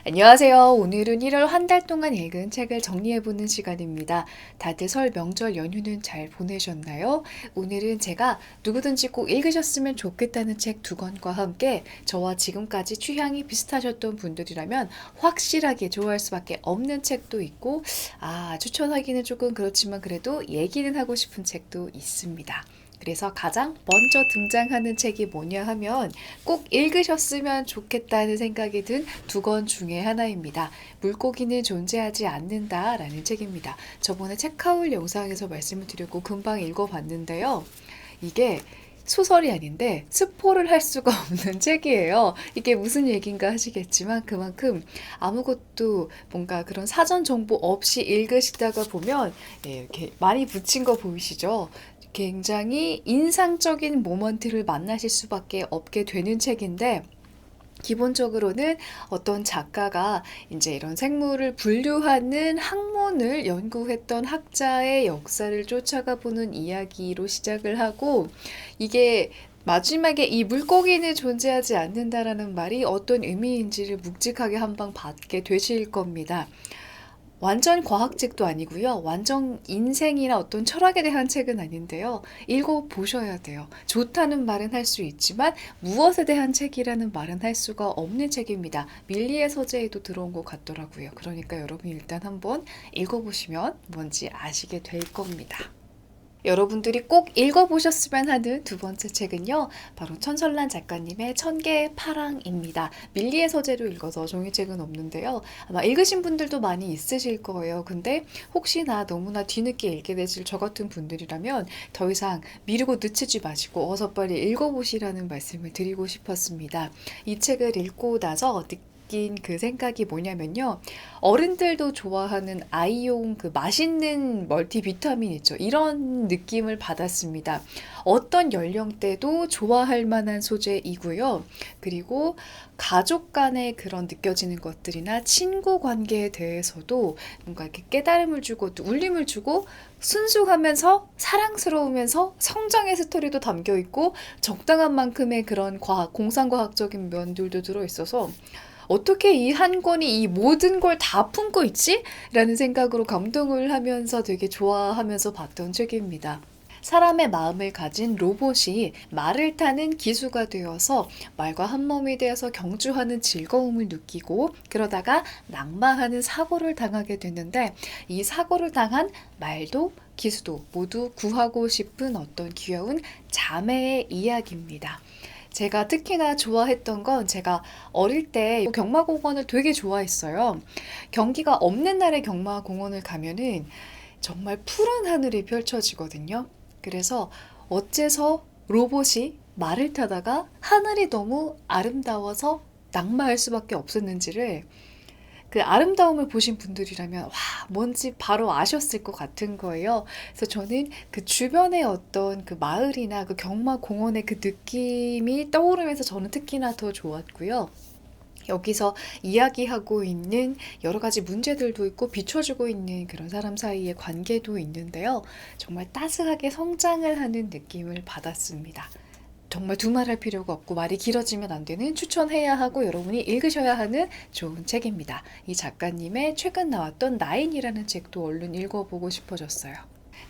안녕하세요. 오늘은 1월 한 달 동안 읽은 책을 정리해보는 시간입니다. 다들 설 명절 연휴는 잘 보내셨나요? 오늘은 제가 누구든지 꼭 읽으셨으면 좋겠다는 책 두 권과 함께 저와 지금까지 취향이 비슷하셨던 분들이라면 확실하게 좋아할 수밖에 없는 책도 있고, 추천하기는 조금 그렇지만 그래도 얘기는 하고 싶은 책도 있습니다. 그래서 가장 먼저 등장하는 책이 뭐냐 하면 꼭 읽으셨으면 좋겠다는 생각이 든 두 권 중에 하나입니다. 물고기는 존재하지 않는다라는 책입니다. 저번에 책하울 영상에서 말씀을 드렸고 금방 읽어봤는데요. 이게 소설이 아닌데 스포를 할 수가 없는 책이에요. 이게 무슨 얘기인가 하시겠지만 그만큼 아무것도 뭔가 그런 사전 정보 없이 읽으시다가 보면 이렇게 많이 붙인 거 보이시죠? 굉장히 인상적인 모먼트를 만나실 수밖에 없게 되는 책인데 기본적으로는 어떤 작가가 이제 이런 생물을 분류하는 학문을 연구했던 학자의 역사를 쫓아가 보는 이야기로 시작을 하고 이게 마지막에 이 물고기는 존재하지 않는다라는 말이 어떤 의미인지를 묵직하게 한 방 받게 되실 겁니다. 완전 과학책도 아니고요. 완전 인생이나 어떤 철학에 대한 책은 아닌데요. 읽어보셔야 돼요. 좋다는 말은 할 수 있지만 무엇에 대한 책이라는 말은 할 수가 없는 책입니다. 밀리의 서재에도 들어온 것 같더라고요. 그러니까 여러분이 일단 한번 읽어보시면 뭔지 아시게 될 겁니다. 여러분들이 꼭 읽어보셨으면 하는 두 번째 책은요. 바로 천설란 작가님의 천개의 파랑입니다. 밀리의 서재로 읽어서 종이책은 없는데요. 아마 읽으신 분들도 많이 있으실 거예요. 근데 혹시나 너무나 뒤늦게 읽게 되실 저 같은 분들이라면 더 이상 미루고 늦추지 마시고 어서 빨리 읽어보시라는 말씀을 드리고 싶었습니다. 이 책을 읽고 나서 느낀 그 생각이 뭐냐면요. 어른들도 좋아하는 아이용 그 맛있는 멀티비타민 있죠. 이런 느낌을 받았습니다. 어떤 연령대도 좋아할 만한 소재이고요. 그리고 가족 간의 그런 느껴지는 것들이나 친구 관계에 대해서도 뭔가 이렇게 깨달음을 주고 또 울림을 주고 순수하면서 사랑스러우면서 성장의 스토리도 담겨 있고 적당한 만큼의 그런 공상과학적인 면들도 들어 있어서 어떻게 이 한 권이 이 모든 걸 다 품고 있지? 라는 생각으로 감동을 하면서 되게 좋아하면서 봤던 책입니다. 사람의 마음을 가진 로봇이 말을 타는 기수가 되어서 말과 한 몸이 되어서 경주하는 즐거움을 느끼고 그러다가 낙마하는 사고를 당하게 되는데 이 사고를 당한 말도 기수도 모두 구하고 싶은 어떤 귀여운 자매의 이야기입니다. 제가 특히나 좋아했던 건 제가 어릴 때 경마공원을 되게 좋아했어요. 경기가 없는 날에 경마공원을 가면은 정말 푸른 하늘이 펼쳐지거든요. 그래서 어째서 로봇이 말을 타다가 하늘이 너무 아름다워서 낙마할 수밖에 없었는지를 그 아름다움을 보신 분들이라면 와 뭔지 바로 아셨을 것 같은 거예요. 그래서 저는 그 주변의 어떤 그 마을이나 그 경마공원의 그 느낌이 떠오르면서 저는 특히나 더 좋았고요. 여기서 이야기하고 있는 여러 가지 문제들도 있고 비춰주고 있는 그런 사람 사이의 관계도 있는데요. 정말 따스하게 성장을 하는 느낌을 받았습니다. 정말 두말할 필요가 없고 말이 길어지면 안 되는 추천해야 하고 여러분이 읽으셔야 하는 좋은 책입니다. 이 작가님의 최근 나왔던 나인이라는 책도 얼른 읽어보고 싶어졌어요.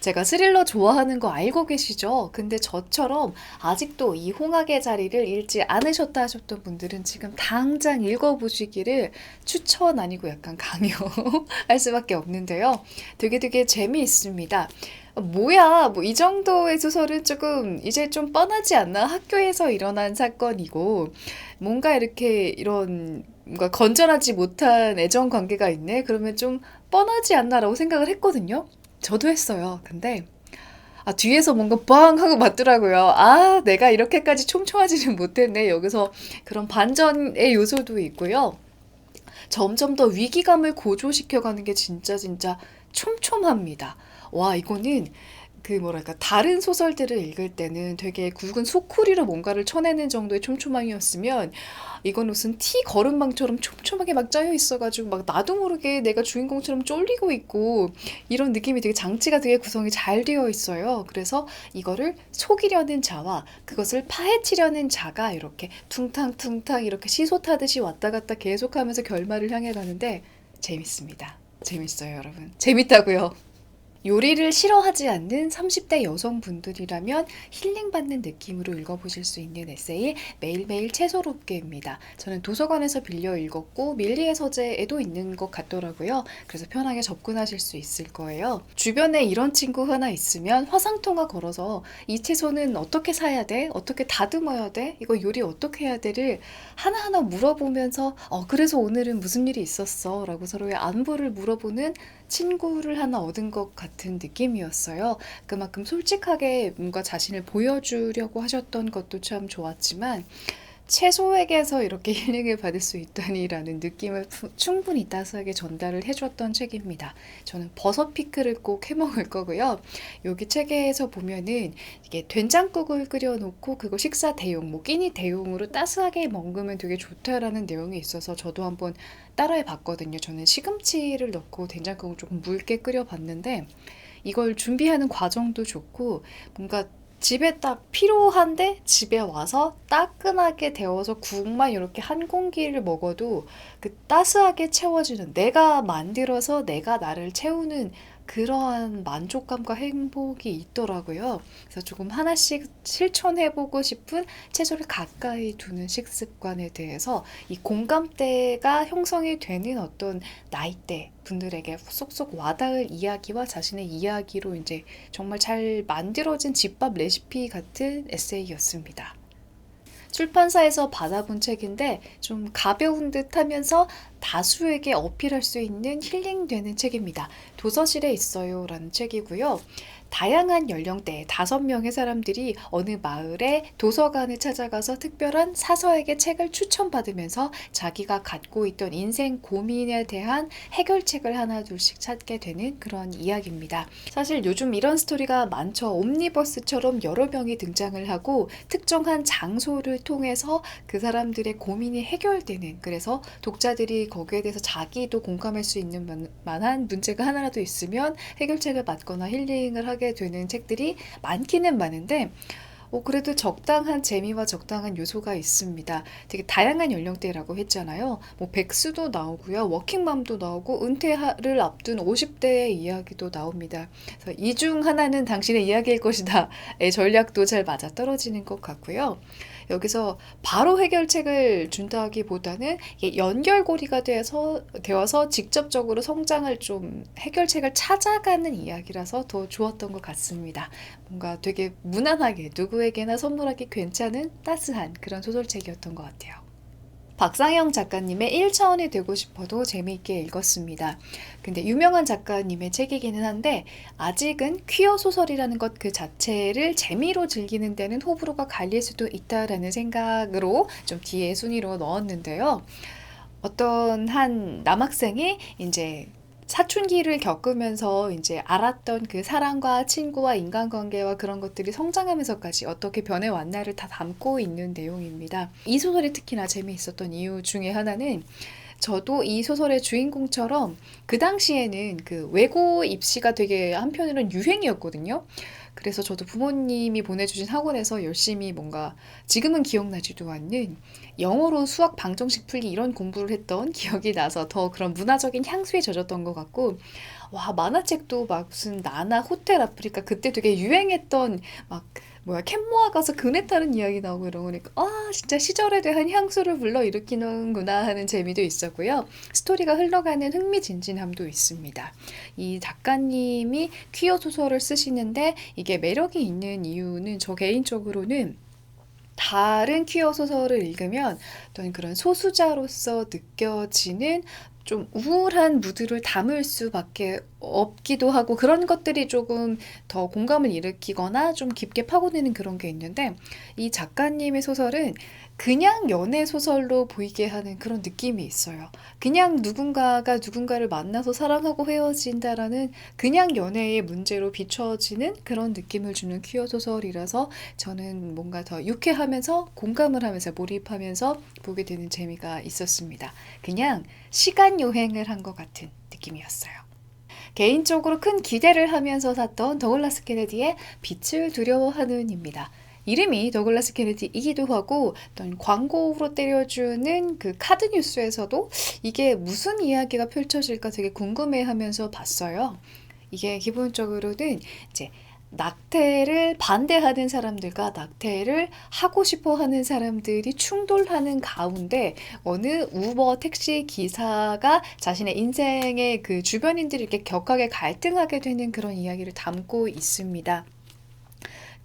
제가 스릴러 좋아하는 거 알고 계시죠? 근데 저처럼 아직도 이 홍학의 자리를 읽지 않으셨다 하셨던 분들은 지금 당장 읽어보시기를 추천 아니고 약간 강요할 수밖에 없는데요. 되게 재미있습니다. 뭐야, 뭐 이 정도의 소설은 조금 이제 좀 뻔하지 않나? 학교에서 일어난 사건이고 뭔가 이렇게 이런 뭔가 건전하지 못한 애정 관계가 있네? 그러면 좀 뻔하지 않나라고 생각을 했거든요. 저도 했어요. 근데 뒤에서 뭔가 빵 하고 맞더라고요. 내가 이렇게까지 촘촘하지는 못했네. 여기서 그런 반전의 요소도 있고요. 점점 더 위기감을 고조시켜가는 게 진짜 촘촘합니다. 와, 이거는 그 뭐랄까 다른 소설들을 읽을 때는 되게 굵은 소쿠리로 뭔가를 쳐내는 정도의 촘촘함이었으면 이건 무슨 티 거름망처럼 촘촘하게 막 짜여 있어가지고 막 나도 모르게 내가 주인공처럼 쫄리고 있고 이런 느낌이 되게 장치가 되게 구성이 잘 되어 있어요. 그래서 이거를 속이려는 자와 그것을 파헤치려는 자가 이렇게 퉁탕퉁탕 이렇게 시소 타듯이 왔다 갔다 계속하면서 결말을 향해 가는데 재밌습니다. 재밌어요, 여러분. 재밌다고요. 요리를 싫어하지 않는 30대 여성분들이라면 힐링받는 느낌으로 읽어보실 수 있는 에세이 매일매일 채소롭게입니다. 저는 도서관에서 빌려 읽었고 밀리의 서재에도 있는 것 같더라고요. 그래서 편하게 접근하실 수 있을 거예요. 주변에 이런 친구 하나 있으면 화상통화 걸어서 이 채소는 어떻게 사야 돼? 어떻게 다듬어야 돼? 이거 요리 어떻게 해야 돼?를 하나하나 물어보면서 그래서 오늘은 무슨 일이 있었어? 라고 서로의 안부를 물어보는 친구를 하나 얻은 것 같은 느낌이었어요. 그만큼 솔직하게 뭔가 자신을 보여주려고 하셨던 것도 참 좋았지만 채소에게서 이렇게 힐링을 받을 수 있다니라는 느낌을 충분히 따스하게 전달을 해줬던 책입니다. 저는 버섯 피클을 꼭 해먹을 거고요. 여기 책에서 보면은 이게 된장국을 끓여놓고 그거 식사 대용, 뭐 끼니 대용으로 따스하게 먹으면 되게 좋다라는 내용이 있어서 저도 한번 따라해 봤거든요. 저는 시금치를 넣고 된장국을 조금 묽게 끓여봤는데 이걸 준비하는 과정도 좋고 뭔가 집에 딱 필요한데 집에 와서 따끈하게 데워서 국만 이렇게 한 공기를 먹어도 그 따스하게 채워지는 내가 만들어서 내가 나를 채우는 그러한 만족감과 행복이 있더라고요. 그래서 조금 하나씩 실천해보고 싶은 채소를 가까이 두는 식습관에 대해서 이 공감대가 형성이 되는 어떤 나이대 분들에게 쏙쏙 와닿을 이야기와 자신의 이야기로 이제 정말 잘 만들어진 집밥 레시피 같은 에세이였습니다. 출판사에서 받아본 책인데 좀 가벼운 듯 하면서 다수에게 어필할 수 있는 힐링되는 책입니다. 도서실에 있어요 라는 책이고요. 다양한 연령대의 5명의 사람들이 어느 마을의 도서관을 찾아가서 특별한 사서에게 책을 추천받으면서 자기가 갖고 있던 인생 고민에 대한 해결책을 하나 둘씩 찾게 되는 그런 이야기입니다. 사실 요즘 이런 스토리가 많죠. 옴니버스처럼 여러 명이 등장을 하고 특정한 장소를 통해서 그 사람들의 고민이 해결되는, 그래서 독자들이 거기에 대해서 자기도 공감할 수 있는 만한 문제가 하나라도 있으면 해결책을 받거나 힐링을 하게 되는 책들이 많기는 많은데 그래도 적당한 재미와 적당한 요소가 있습니다. 되게 다양한 연령대라고 했잖아요. 뭐 백수도 나오고요. 워킹맘도 나오고 은퇴를 앞둔 50대의 이야기도 나옵니다. 그래서 이 중 하나는 당신의 이야기일 것이다. 의 전략도 잘 맞아떨어지는 것 같고요. 여기서 바로 해결책을 준다기보다는 연결고리가 되어서 직접적으로 성장을 좀 해결책을 찾아가는 이야기라서 더 좋았던 것 같습니다. 뭔가 되게 무난하게 누구에게나 선물하기 괜찮은 따스한 그런 소설책이었던 것 같아요. 박상영 작가님의 1차원이 되고 싶어도 재미있게 읽었습니다. 근데 유명한 작가님의 책이기는 한데 아직은 퀴어 소설이라는 것 그 자체를 재미로 즐기는 데는 호불호가 갈릴 수도 있다라는 생각으로 좀 뒤에 순위로 넣었는데요. 어떤 한 남학생이 이제 사춘기를 겪으면서 이제 알았던 그 사랑과 친구와 인간관계와 그런 것들이 성장하면서까지 어떻게 변해왔나를 다 담고 있는 내용입니다. 이 소설이 특히나 재미있었던 이유 중에 하나는 저도 이 소설의 주인공처럼 그 당시에는 그 외고 입시가 되게 한편으로는 유행이었거든요. 그래서 저도 부모님이 보내주신 학원에서 열심히 뭔가 지금은 기억나지도 않는 영어로 수학 방정식 풀기 이런 공부를 했던 기억이 나서 더 그런 문화적인 향수에 젖었던 것 같고, 와, 만화책도 막 무슨 나나 호텔 아프리카 그때 되게 유행했던 막 캔모아 가서 그네 타는 이야기 나오고 이런 거니까 진짜 시절에 대한 향수를 불러일으키는구나 하는 재미도 있었고요. 스토리가 흘러가는 흥미진진함도 있습니다. 이 작가님이 퀴어 소설을 쓰시는데 이게 매력이 있는 이유는 저 개인적으로는 다른 퀴어 소설을 읽으면 어떤 그런 소수자로서 느껴지는 좀 우울한 무드를 담을 수밖에 없기도 하고 그런 것들이 조금 더 공감을 일으키거나 좀 깊게 파고드는 그런 게 있는데 이 작가님의 소설은 그냥 연애 소설로 보이게 하는 그런 느낌이 있어요. 그냥 누군가가 누군가를 만나서 사랑하고 헤어진다라는 그냥 연애의 문제로 비춰지는 그런 느낌을 주는 퀴어 소설이라서 저는 뭔가 더 유쾌하면서 공감을 하면서 몰입하면서 보게 되는 재미가 있었습니다. 그냥 시간 여행을 한 것 같은 느낌이었어요. 개인적으로 큰 기대를 하면서 샀던 더글라스 케네디의 빛을 두려워하는입니다. 이름이 더글라스 케네디이기도 하고 어떤 광고로 때려주는 그 카드 뉴스에서도 이게 무슨 이야기가 펼쳐질까 되게 궁금해하면서 봤어요. 이게 기본적으로는 이제 낙태를 반대하는 사람들과 낙태를 하고 싶어 하는 사람들이 충돌하는 가운데 어느 우버 택시 기사가 자신의 인생의 그 주변인들이 이렇게 격하게 갈등하게 되는 그런 이야기를 담고 있습니다.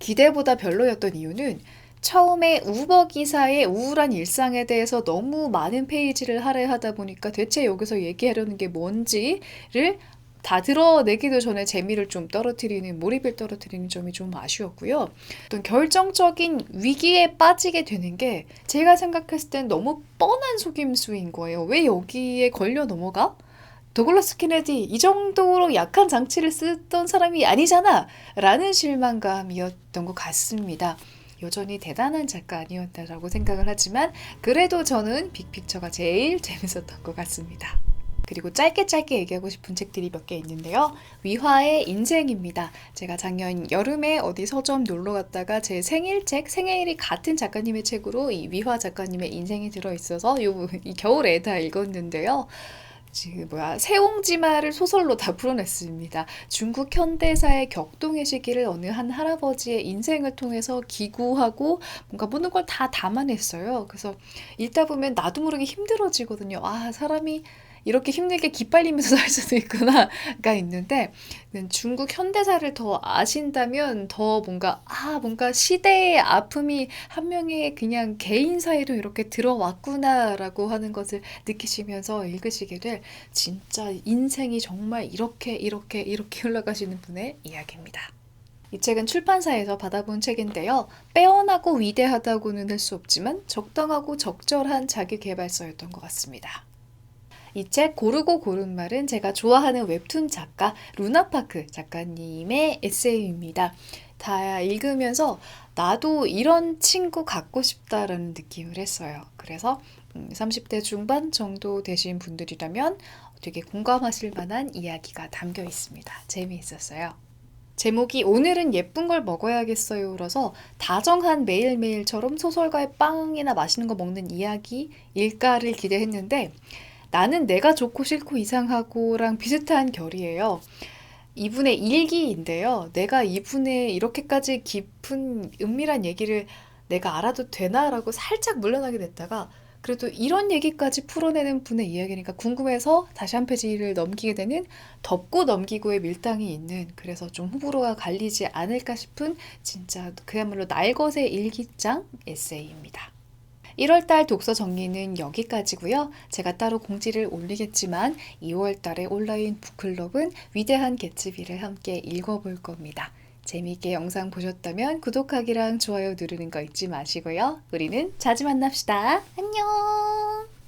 기대보다 별로였던 이유는 처음에 우버 기사의 우울한 일상에 대해서 너무 많은 페이지를 할애하다 보니까 대체 여기서 얘기하려는 게 뭔지를 다 드러내기도 전에 재미를 좀 떨어뜨리는, 몰입을 떨어뜨리는 점이 좀 아쉬웠고요. 어떤 결정적인 위기에 빠지게 되는 게 제가 생각했을 땐 너무 뻔한 속임수인 거예요. 왜 여기에 걸려 넘어가? 도글라스 케네디 이 정도로 약한 장치를 쓰던 사람이 아니잖아 라는 실망감이었던 것 같습니다. 여전히 대단한 작가 아니었다라고 생각을 하지만 그래도 저는 빅픽처가 제일 재밌었던 것 같습니다. 그리고 짧게 얘기하고 싶은 책들이 몇 개 있는데요. 위화의 인생입니다. 제가 작년 여름에 어디 서점 놀러 갔다가 제 생일이 같은 작가님의 책으로 이 위화 작가님의 인생이 들어있어서 이 겨울에 다 읽었는데요. 세옹지마를 소설로 다 풀어냈습니다. 중국 현대사의 격동의 시기를 어느 한 할아버지의 인생을 통해서 기구하고 뭔가 모든 걸 다 담아냈어요. 그래서 읽다 보면 나도 모르게 힘들어지거든요. 아, 사람이 이렇게 힘들게 기빨리면서 살 수도 있구나가 있는데 중국 현대사를 더 아신다면 더 뭔가 시대의 아픔이 한 명의 그냥 개인 사이로 이렇게 들어왔구나라고 하는 것을 느끼시면서 읽으시게 될 진짜 인생이 정말 이렇게 흘러가시는 분의 이야기입니다. 이 책은 출판사에서 받아본 책인데요. 빼어나고 위대하다고는 할 수 없지만 적당하고 적절한 자기계발서였던 것 같습니다. 이 책 고르고 고른 말은 제가 좋아하는 웹툰 작가 루나파크 작가님의 에세이입니다. 다 읽으면서 나도 이런 친구 갖고 싶다라는 느낌을 했어요. 그래서 30대 중반 정도 되신 분들이라면 되게 공감하실 만한 이야기가 담겨 있습니다. 재미있었어요. 제목이 오늘은 예쁜 걸 먹어야겠어요라서 다정한 매일매일처럼 소설가의 빵이나 맛있는 거 먹는 이야기일까를 기대했는데 나는 내가 좋고 싫고 이상하고랑 비슷한 결이에요. 이분의 일기인데요. 내가 이분의 이렇게까지 깊은 은밀한 얘기를 내가 알아도 되나라고 살짝 물러나게 됐다가 그래도 이런 얘기까지 풀어내는 분의 이야기니까 궁금해서 다시 한 페이지를 넘기게 되는 덮고 넘기고의 밀당이 있는 그래서 좀 호불호가 갈리지 않을까 싶은 진짜 그야말로 날것의 일기장 에세이입니다. 1월달 독서 정리는 여기까지고요. 제가 따로 공지를 올리겠지만 2월달에 온라인 북클럽은 위대한 개츠비를 함께 읽어볼 겁니다. 재미있게 영상 보셨다면 구독하기랑 좋아요 누르는 거 잊지 마시고요. 우리는 자주 만납시다. 안녕!